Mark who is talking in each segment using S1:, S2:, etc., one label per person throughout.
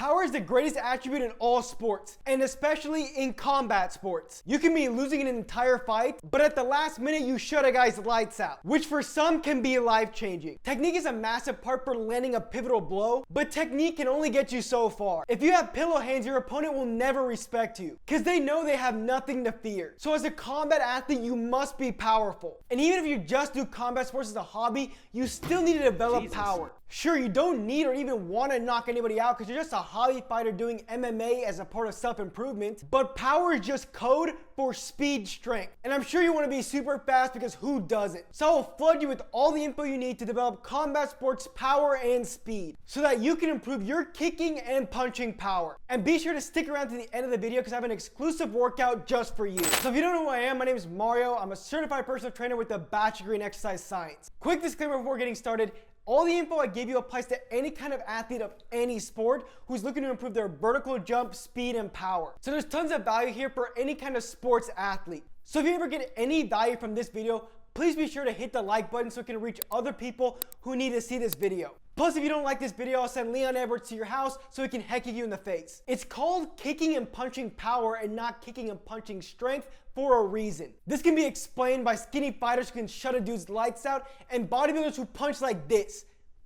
S1: Power is the greatest attribute in all sports, and especially in combat sports. You can be losing an entire fight, but at the last minute you shut a guy's lights out, which for some can be life-changing. Technique is a massive part for landing a pivotal blow, but technique can only get you so far. If you have pillow hands, your opponent will never respect you, because they know they have nothing to fear. So as a combat athlete, you must be powerful. And even if you just do combat sports as a hobby, you still need to develop power. Sure, you don't need or even want to knock anybody out because you're just a hobby fighter doing MMA as a part of self-improvement, but power is just code for speed strength. And I'm sure you want to be super fast because who doesn't? So I'll flood you with all the info you need to develop combat sports power and speed so that you can improve your kicking and punching power. And be sure to stick around to the end of the video because I have an exclusive workout just for you. So if you don't know who I am, my name is Mario. I'm a certified personal trainer with a bachelor degree in exercise science. Quick disclaimer before getting started. All the info I give you applies to any kind of athlete of any sport who's looking to improve their vertical jump, speed, and power. So there's tons of value here for any kind of sports athlete. So if you ever get any value from this video, please be sure to hit the like button so it can reach other people who need to see this video. Plus, if you don't like this video, I'll send Leon Edwards to your house so he can heck kick you in the face. It's called kicking and punching power and not kicking and punching strength for a reason. This can be explained by skinny fighters who can shut a dude's lights out and bodybuilders who punch like this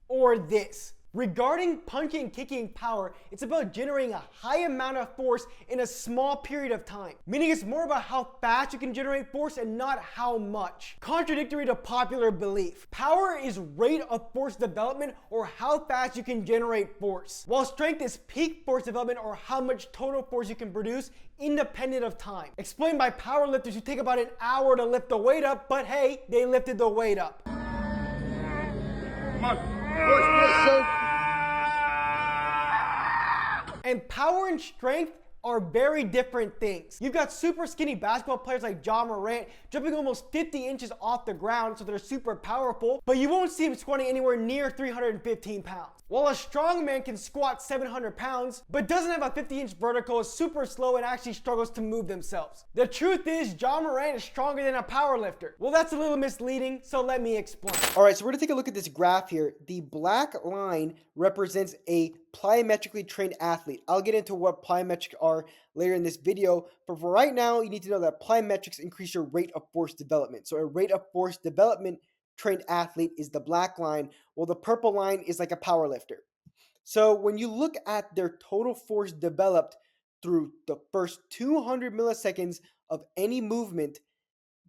S1: or this. Regarding punching and kicking power, it's about generating a high amount of force in a small period of time. Meaning it's more about how fast you can generate force and not how much. Contradictory to popular belief. Power is rate of force development or how fast you can generate force. While strength is peak force development or how much total force you can produce independent of time. Explained by powerlifters who take about an hour to lift the weight up, but hey, they lifted the weight up. Come on. Push. And power and strength are very different things. You've got super skinny basketball players like Ja Morant jumping almost 50 inches off the ground, so they're super powerful, but you won't see him squatting anywhere near 315 pounds. While a strong man can squat 700 pounds, but doesn't have a 50-inch vertical, is super slow and actually struggles to move themselves. The truth is, Ja Morant is stronger than a powerlifter. Well, that's a little misleading, so let me explain. All right, so we're gonna take a look at this graph here. The black line represents a plyometrically trained athlete. I'll get into what plyometrics are later in this video, but for right now, you need to know that plyometrics increase your rate of force development. So a rate of force development trained athlete is the black line, while the purple line is like a power lifter. So when you look at their total force developed through the first 200 milliseconds of any movement,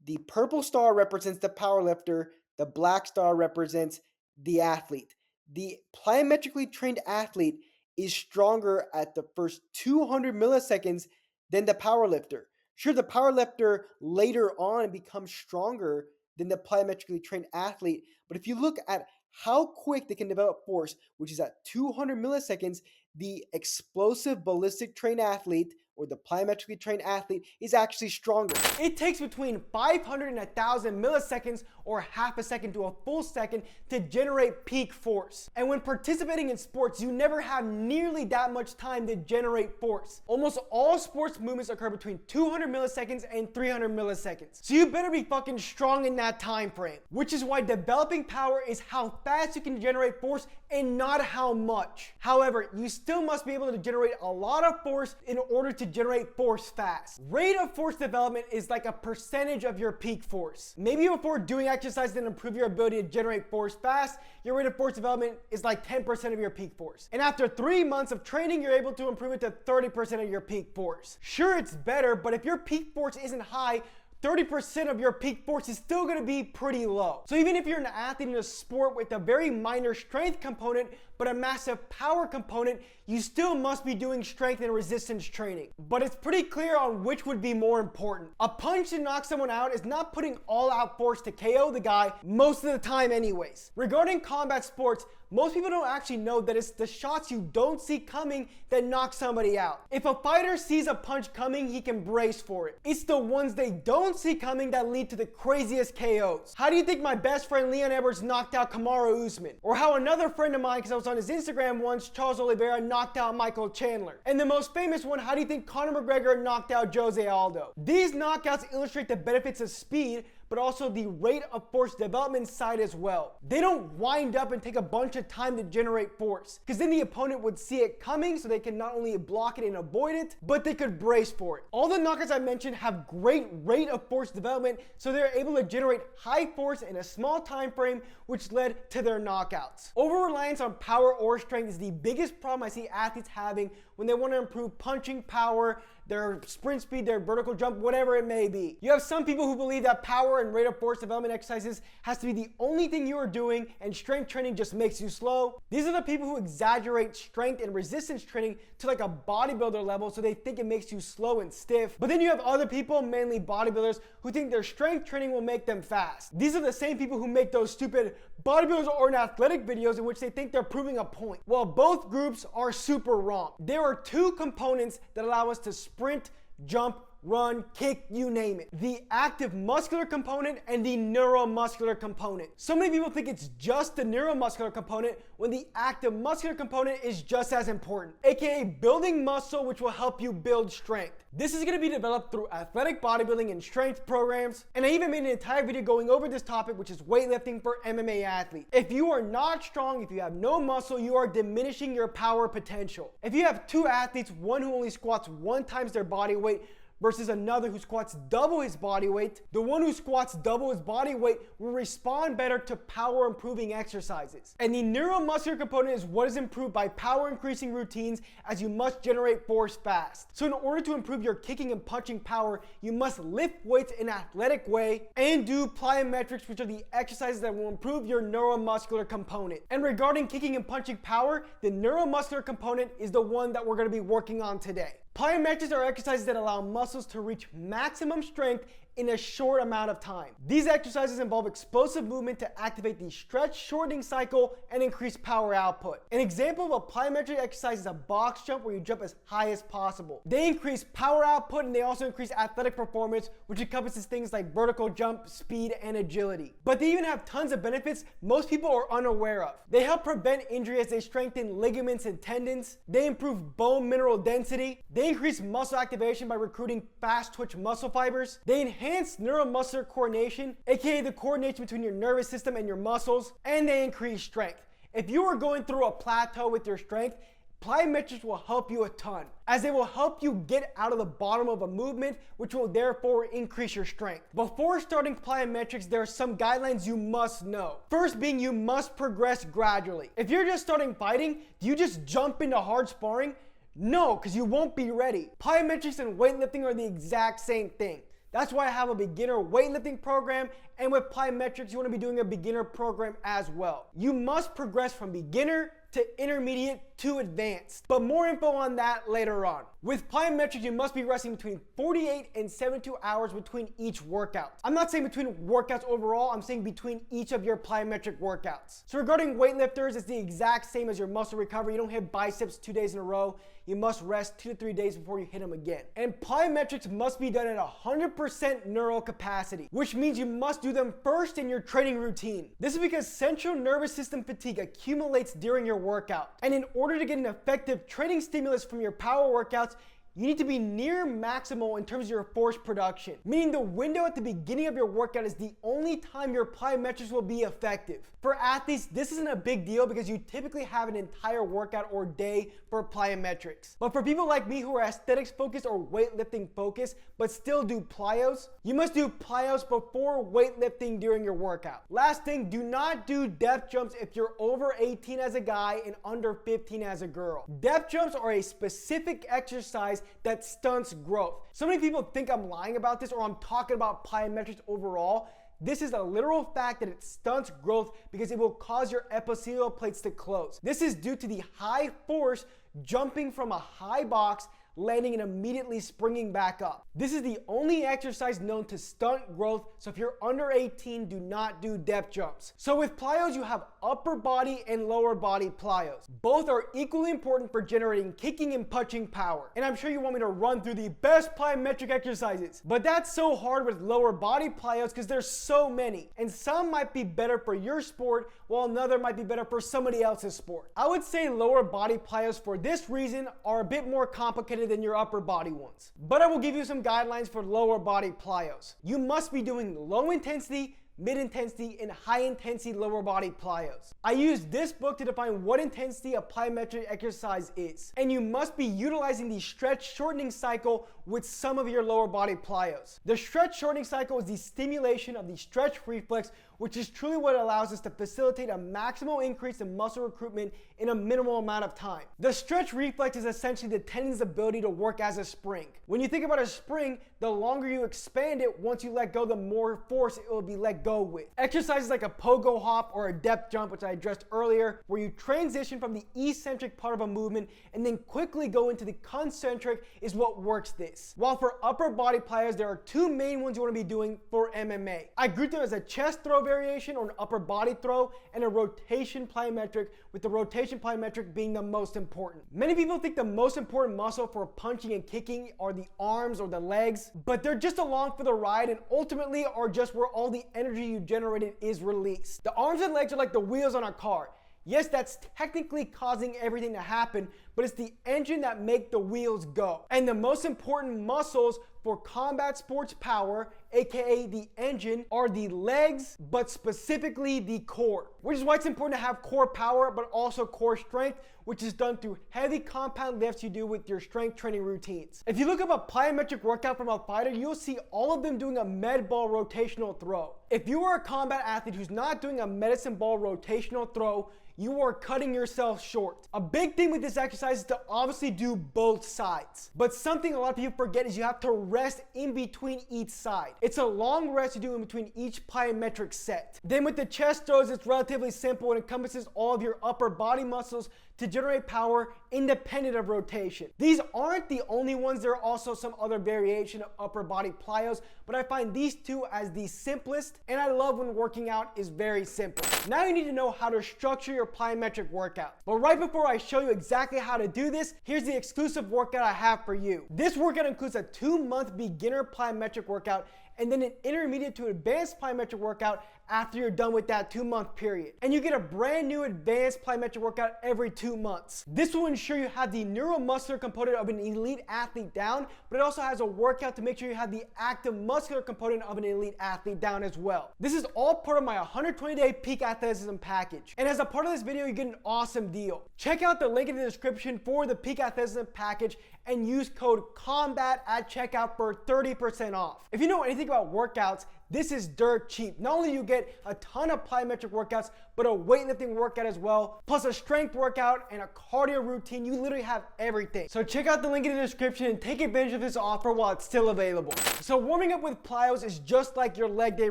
S1: the purple star represents the power lifter, the black star represents the athlete. The plyometrically trained athlete is stronger at the first 200 milliseconds than the power lifter. Sure, the power lifter later on becomes stronger than the plyometrically trained athlete. But if you look at how quick they can develop force, which is at 200 milliseconds, the explosive ballistic trained athlete or the plyometrically trained athlete is actually stronger. It takes between 500 and 1,000 milliseconds or half a second to a full second to generate peak force. And when participating in sports, you never have nearly that much time to generate force. Almost all sports movements occur between 200 milliseconds and 300 milliseconds. So you better be fucking strong in that time frame, which is why developing power is how fast you can generate force and not how much. However, you still must be able to generate a lot of force in order to generate force fast. Rate of force development is like a percentage of your peak force. Maybe before doing exercise that improve your ability to generate force fast, your rate of force development is like 10% of your peak force. And after 3 months of training, you're able to improve it to 30% of your peak force. Sure, it's better, but if your peak force isn't high, 30% of your peak force is still going to be pretty low. So even if you're an athlete in a sport with a very minor strength component, but a massive power component, you still must be doing strength and resistance training. But it's pretty clear on which would be more important. A punch to knock someone out is not putting all out force to KO the guy most of the time anyways. Regarding combat sports, most people don't actually know that it's the shots you don't see coming that knock somebody out. If a fighter sees a punch coming, he can brace for it. It's the ones they don't see coming that lead to the craziest KOs. How do you think my best friend Leon Edwards knocked out Kamaru Usman? Or how another friend of mine, because I was on his Instagram once, Charles Oliveira, knocked out Michael Chandler? And the most famous one, how do you think Conor McGregor knocked out Jose Aldo? These knockouts illustrate the benefits of speed, but also the rate of force development side as well. They don't wind up and take a bunch of time to generate force, because then the opponent would see it coming, so they can not only block it and avoid it, but they could brace for it. All the knockouts I mentioned have great rate of force development, so they're able to generate high force in a small time frame, which led to their knockouts. Over-reliance on power or strength is the biggest problem I see athletes having when they want to improve punching power, their sprint speed, their vertical jump, whatever it may be. You have some people who believe that power and rate of force development exercises has to be the only thing you are doing and strength training just makes you slow. These are the people who exaggerate strength and resistance training to like a bodybuilder level, so they think it makes you slow and stiff. But then you have other people, mainly bodybuilders, who think their strength training will make them fast. These are the same people who make those stupid bodybuilders or athletic videos in which they think they're proving a point. Well, both groups are super wrong. There are two components that allow us to sprint, jump, run, kick, you name it. The active muscular component and the neuromuscular component. So many people think it's just the neuromuscular component when the active muscular component is just as important, aka building muscle, which will help you build strength. This is going to be developed through athletic bodybuilding and strength programs, and I even made an entire video going over this topic, which is weightlifting for MMA athletes. If you are not strong, if you have no muscle, you are diminishing your power potential. If you have two athletes, one who only squats 1 times their body weight versus another who squats double his body weight, the one who squats double his body weight will respond better to power improving exercises. And the neuromuscular component is what is improved by power increasing routines, as you must generate force fast. So in order to improve your kicking and punching power, you must lift weights in an athletic way and do plyometrics, which are the exercises that will improve your neuromuscular component. And regarding kicking and punching power, the neuromuscular component is the one that we're going to be working on today. Plyometrics are exercises that allow muscles to reach maximum strength in a short amount of time. These exercises involve explosive movement to activate the stretch shortening cycle and increase power output. An example of a plyometric exercise is a box jump, where you jump as high as possible. They increase power output, and they also increase athletic performance, which encompasses things like vertical jump, speed, and agility. But they even have tons of benefits most people are unaware of. They help prevent injury as they strengthen ligaments and tendons. They improve bone mineral density. They increase muscle activation by recruiting fast twitch muscle fibers. They enhance neuromuscular coordination, aka the coordination between your nervous system and your muscles, and they increase strength. If you are going through a plateau with your strength, plyometrics will help you a ton, as they will help you get out of the bottom of a movement, which will therefore increase your strength. Before starting plyometrics, there are some guidelines you must know. First being, you must progress gradually. If you're just starting fighting, do you just jump into hard sparring? No, because you won't be ready. Plyometrics and weightlifting are the exact same thing. That's why I have a beginner weightlifting program, and with plyometrics, you want to be doing a beginner program as well. You must progress from beginner to intermediate to advanced, but more info on that later on. With plyometrics, you must be resting between 48 and 72 hours between each workout. I'm not saying between workouts overall, I'm saying between each of your plyometric workouts. So regarding weightlifters, it's the exact same as your muscle recovery. You don't hit biceps 2 days in a row. You must rest 2 to 3 days before you hit them again. And plyometrics must be done at 100% neural capacity, which means you must do them first in your training routine. This is because central nervous system fatigue accumulates during your workout. And in order to get an effective training stimulus from your power workouts, you need to be near maximal in terms of your force production, meaning the window at the beginning of your workout is the only time your plyometrics will be effective. For athletes, this isn't a big deal because you typically have an entire workout or day for plyometrics. But for people like me who are aesthetics focused or weightlifting focused, but still do plyos, you must do plyos before weightlifting during your workout. Last thing, do not do depth jumps if you're over 18 as a guy and under 15 as a girl. Depth jumps are a specific exercise that stunts growth. So many people think I'm lying about this or I'm talking about plyometrics overall. This is a literal fact that it stunts growth because it will cause your epithelial plates to close. This is due to the high force jumping from a high box, landing and immediately springing back up. This is the only exercise known to stunt growth, so if you're under 18, do not do depth jumps. So with plyos, you have upper body and lower body plyos. Both are equally important for generating kicking and punching power. And I'm sure you want me to run through the best plyometric exercises, but that's so hard with lower body plyos because there's so many. And some might be better for your sport, while another might be better for somebody else's sport. I would say lower body plyos for this reason are a bit more complicated than your upper body ones. But I will give you some guidelines for lower body plyos. You must be doing low intensity, mid-intensity, and high-intensity lower body plyos. I used this book to define what intensity a plyometric exercise is. And you must be utilizing the stretch shortening cycle with some of your lower body plyos. The stretch shortening cycle is the stimulation of the stretch reflex, which is truly what allows us to facilitate a maximal increase in muscle recruitment in a minimal amount of time. The stretch reflex is essentially the tendon's ability to work as a spring. When you think about a spring, the longer you expand it, once you let go, the more force it will be let go with. Exercises like a pogo hop or a depth jump, which I addressed earlier, where you transition from the eccentric part of a movement and then quickly go into the concentric, is what works this. While for upper body plyos, there are two main ones you want to be doing for MMA. I group them as a chest throw variation or an upper body throw and a rotation plyometric, with the rotation plyometric being the most important. Many people think the most important muscle for punching and kicking are the arms or the legs, but they're just along for the ride and ultimately are just where all the energy you generated is released. The arms and legs are like the wheels on a car. Yes, that's technically causing everything to happen, but it's the engine that make the wheels go. And the most important muscles for combat sports power, aka the engine, are the legs, but specifically the core. Which is why it's important to have core power, but also core strength, which is done through heavy compound lifts you do with your strength training routines. If you look up a plyometric workout from a fighter, you'll see all of them doing a med ball rotational throw. If you are a combat athlete who's not doing a medicine ball rotational throw, you are cutting yourself short. A big thing with this exercise is to obviously do both sides. But something a lot of people forget is you have to rest in between each side. It's a long rest you do in between each plyometric set. Then with the chest throws, it's relatively simple and encompasses all of your upper body muscles to generate power independent of rotation. These aren't the only ones. There are also some other variation of upper body plyos, but I find these two as the simplest, and I love when working out is very simple. Now you need to know how to structure your plyometric workout. But right before I show you exactly how to do this, here's the exclusive workout I have for you. This workout includes a 2-month beginner plyometric workout and then an intermediate to advanced plyometric workout after you're done with that 2-month period. And you get a brand new advanced plyometric workout every 2 months. This will ensure you have the neuromuscular component of an elite athlete down, but it also has a workout to make sure you have the active muscular component of an elite athlete down as well. This is all part of my 120-day peak athleticism package. And as a part of this video, you get an awesome deal. Check out the link in the description for the peak athleticism package and use code COMBAT at checkout for 30% off. If you know anything about workouts, this is dirt cheap. Not only do you get a ton of plyometric workouts, but a weightlifting workout as well, plus a strength workout and a cardio routine. You literally have everything. So check out the link in the description and take advantage of this offer while it's still available. So warming up with plyos is just like your leg day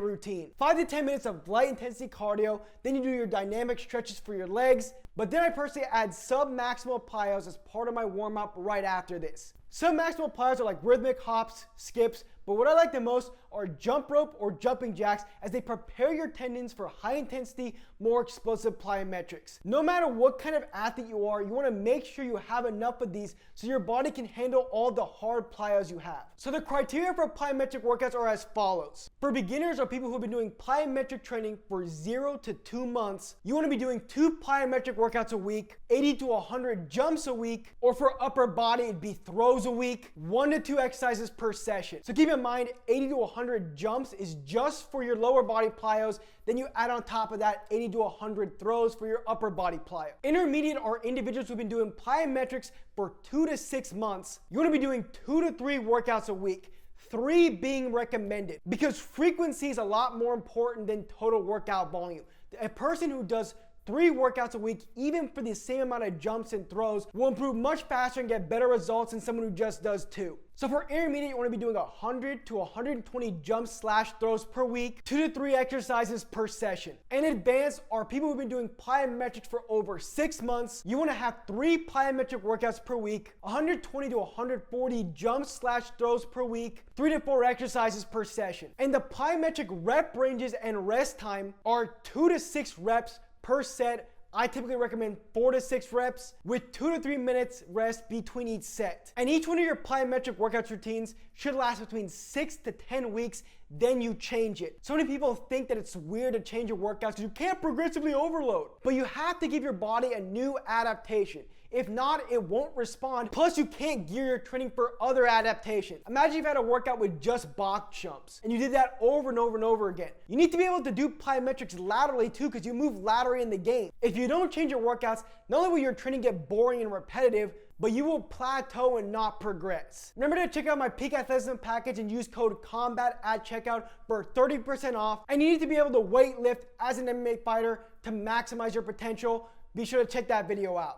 S1: routine. 5 to 10 minutes of light intensity cardio, then you do your dynamic stretches for your legs, but then I personally add sub-maximal plyos as part of my warm-up right after this. Sub-maximal plyos are like rhythmic hops, skips, but what I like the most are jump rope or jumping jacks, as they prepare your tendons for high intensity, more explosive plyometrics. No matter what kind of athlete you are, you want to make sure you have enough of these so your body can handle all the hard plyos you have. So the criteria for plyometric workouts are as follows. For beginners or people who have been doing plyometric training for 0 to 2 months, you want to be doing 2 plyometric workouts a week, 80 to 100 jumps a week, or for upper body, it'd be throws a week, 1 to 2 exercises per session. So keep in mind, 80 to 100 jumps is just for your lower body plyos. Then you add on top of that 80 to 100 throws for your upper body plyo. Intermediate are individuals who've been doing plyometrics for 2 to 6 months. You want to be doing 2 to 3 workouts a week. 3 being recommended, because frequency is a lot more important than total workout volume. A person who does 3 workouts a week, even for the same amount of jumps and throws, will improve much faster and get better results than someone who just does 2. So for intermediate, you want to be doing 100 to 120 jumps / throws per week, 2 to 3 exercises per session. And advanced are people who've been doing plyometrics for over 6 months. You want to have 3 plyometric workouts per week, 120 to 140 jumps / throws per week, 3 to 4 exercises per session. And the plyometric rep ranges and rest time are 2 to 6 reps per set. I typically recommend 4 to 6 reps with 2 to 3 minutes rest between each set. And each one of your plyometric workout routines should last between 6 to 10 weeks, then you change it. So many people think that it's weird to change your workouts because you can't progressively overload. But you have to give your body a new adaptation. If not, it won't respond. Plus, you can't gear your training for other adaptations. Imagine you've had a workout with just box jumps and you did that over and over and over again. You need to be able to do plyometrics laterally too, because you move laterally in the game. If you don't change your workouts, not only will your training get boring and repetitive, but you will plateau and not progress. Remember to check out my peak athleticism package and use code COMBAT at checkout for 30% off. And you need to be able to weight lift as an MMA fighter to maximize your potential. Be sure to check that video out.